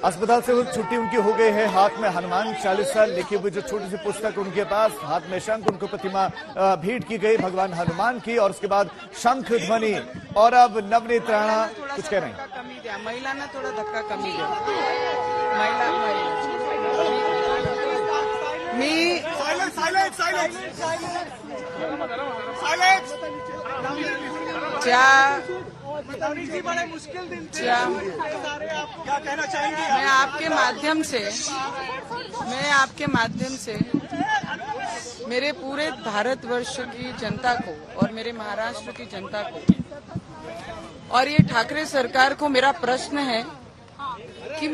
अस्पताल से छुट्टी उनकी हो गई है। हाथ में हनुमान चालीसा लिखी हुई जो छोटी सी पुस्तक उनके पास, हाथ में शंख, उनको प्रतिमा भेंट की गई भगवान हनुमान की, और उसके बाद शंख ध्वनि। और अब नवनीत राणा कुछ कह रहे हैं। महिला ना थोड़ा धक्का कमी दिया। महिला बड़े मुश्किल दिन क्या कहना चाहेंगे? मैं आपके माध्यम से मेरे पूरे भारतवर्ष की जनता को और मेरे महाराष्ट्र की जनता को और ये ठाकरे सरकार को मेरा प्रश्न है कि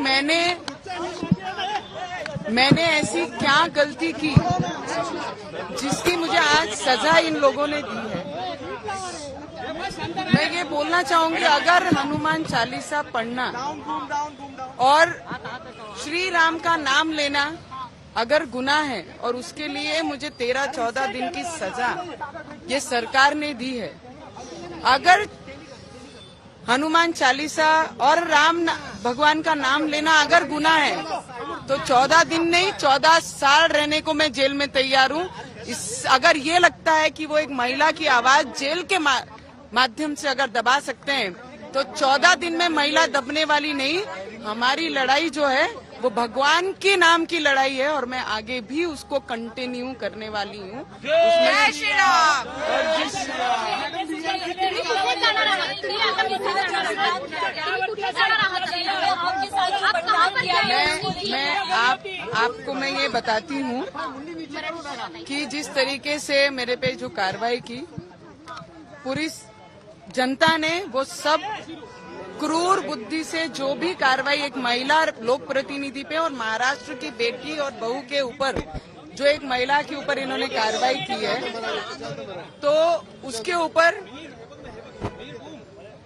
मैंने ऐसी क्या गलती की जिसकी मुझे आज सजा इन लोगों ने दी है। मैं ये बोलना चाहूंगी, अगर हनुमान चालीसा पढ़ना और श्री राम का नाम लेना अगर गुनाह है और उसके लिए मुझे 13-14 दिन की सजा ये सरकार ने दी है, अगर हनुमान चालीसा और राम भगवान का नाम लेना अगर गुनाह है तो 14 दिन नहीं 14 साल रहने को मैं जेल में तैयार हूँ। अगर ये लगता है कि वो एक महिला की आवाज जेल के माध्यम से अगर दबा सकते हैं तो 14 दिन में महिला दबने वाली नहीं। हमारी लड़ाई जो है वो भगवान के नाम की लड़ाई है और मैं आगे भी उसको कंटिन्यू करने वाली हूँ। आपको मैं ये बताती हूँ कि जिस तरीके से मेरे पे जो कार्रवाई की पूरी जनता ने, वो सब क्रूर बुद्धि से जो भी कार्रवाई एक महिला लोक प्रतिनिधि पे और महाराष्ट्र की बेटी और बहू के ऊपर जो एक महिला के ऊपर इन्होंने कार्रवाई की है, तो उसके ऊपर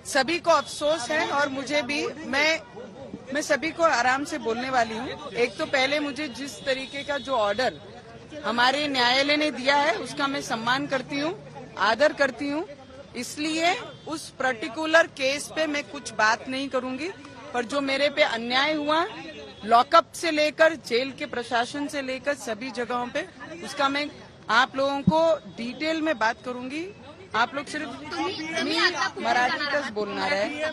सभी को अफसोस है और मुझे भी। मैं सभी को आराम से बोलने वाली हूँ। एक तो पहले मुझे जिस तरीके का जो ऑर्डर हमारे न्यायालय ने दिया है उसका मैं सम्मान करती हूँ, आदर करती हूँ, इसलिए उस पर्टिकुलर केस पे मैं कुछ बात नहीं करूंगी। पर जो मेरे पे अन्याय हुआ लॉकअप से लेकर जेल के प्रशासन से लेकर सभी जगहों पे, उसका मैं आप लोगों को डिटेल में बात करूंगी। आप लोग सिर्फ मराठीतच बोलणार आहे।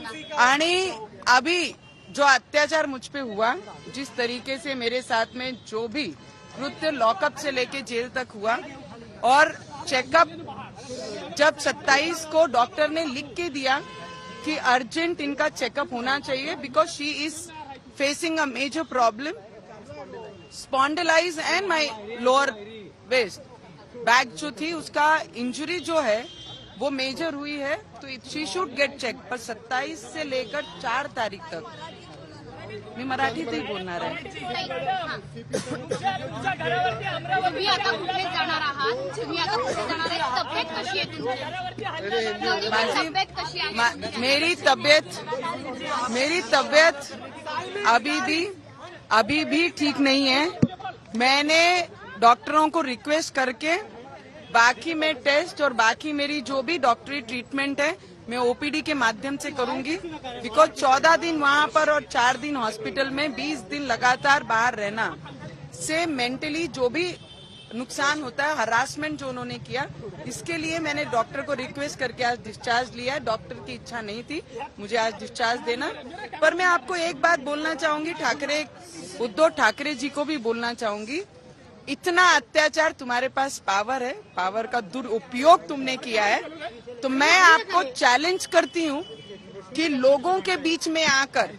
आणि अभी जो अत्याचार मुझ पे हुआ, जिस तरीके से मेरे साथ में जो भी कृत्य लॉकअप से लेके जेल तक हुआ, और चेकअप जब 27 को डॉक्टर ने लिख के दिया कि अर्जेंट इनका चेकअप होना चाहिए because she is facing a major problem, spondylosis and my lower waist back जो थी उसका इंजरी जो है वो मेजर हुई है, तो शी शुड गेट चेक। पर 27 से लेकर 4 तारीख तक मी मराठीत ही बोलणार आहे। तुम्ही आता कुठे जाणार आहात? तुम्ही आता कुठे जाणार आहे? तब्येत कशी आहे तुमची? मेरी तबीयत अभी भी ठीक नहीं है। मैंने डॉक्टरों को रिक्वेस्ट करके बाकी में टेस्ट और बाकी मेरी जो भी डॉक्टरी ट्रीटमेंट है मैं ओपीडी के माध्यम से करूंगी, बिकॉज 14 दिन वहां पर और 4 दिन हॉस्पिटल में 20 दिन लगातार बाहर रहना से मेंटली जो भी नुकसान होता है, हरासमेंट जो उन्होंने किया, इसके लिए मैंने डॉक्टर को रिक्वेस्ट करके आज डिस्चार्ज लिया है। डॉक्टर की इच्छा नहीं थी मुझे आज डिस्चार्ज देना। पर मैं आपको एक बात बोलना चाहूंगी, उद्धव ठाकरे जी को भी बोलना चाहूंगी, इतना अत्याचार तुम्हारे पास पावर है, पावर का दुरुपयोग तुमने किया है, तो मैं आपको चैलेंज करती हूँ कि लोगों के बीच में आकर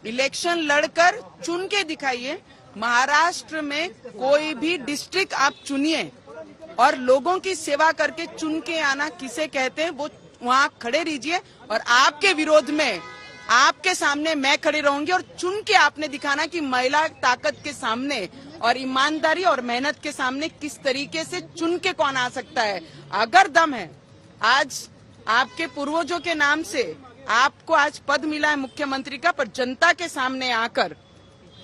इलेक्शन लड़कर चुन के दिखाइए। महाराष्ट्र में कोई भी डिस्ट्रिक्ट आप चुनिए और लोगों की सेवा करके चुन के आना किसे कहते हैं, वो वहाँ खड़े रहिए और आपके विरोध में आपके सामने मैं खड़ी रहूंगी और चुन के आपने दिखाना कि महिला ताकत के सामने और ईमानदारी और मेहनत के सामने किस तरीके से चुन के कौन आ सकता है। अगर दम है, आज आपके पूर्वजों के नाम से आपको आज पद मिला है मुख्यमंत्री का, पर जनता के सामने आकर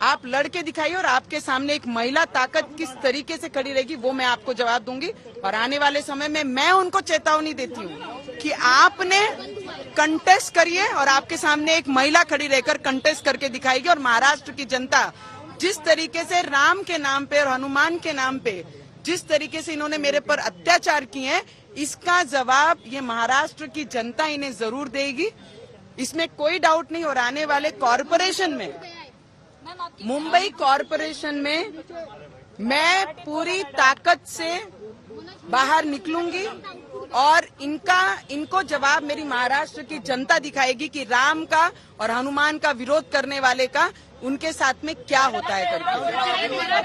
आप लड़के दिखाइए और आपके सामने एक महिला ताकत किस तरीके से खड़ी रहेगी वो मैं आपको जवाब दूंगी। और आने वाले समय में मैं उनको चेतावनी देती हूँ कि आपने कंटेस्ट करिए और आपके सामने एक महिला खड़ी रहकर कंटेस्ट करके दिखाएगी। और महाराष्ट्र की जनता जिस तरीके से राम के नाम पे और हनुमान के नाम पे जिस तरीके से इन्होंने मेरे पर अत्याचार किए हैं, इसका जवाब ये महाराष्ट्र की जनता इन्हें जरूर देगी, इसमें कोई डाउट नहीं। और आने वाले कॉरपोरेशन में, मुंबई कॉरपोरेशन में मैं पूरी ताकत से बाहर निकलूंगी और इनको जवाब मेरी महाराष्ट्र की जनता दिखाएगी कि राम का और हनुमान का विरोध करने वाले का उनके साथ में क्या होता है करके।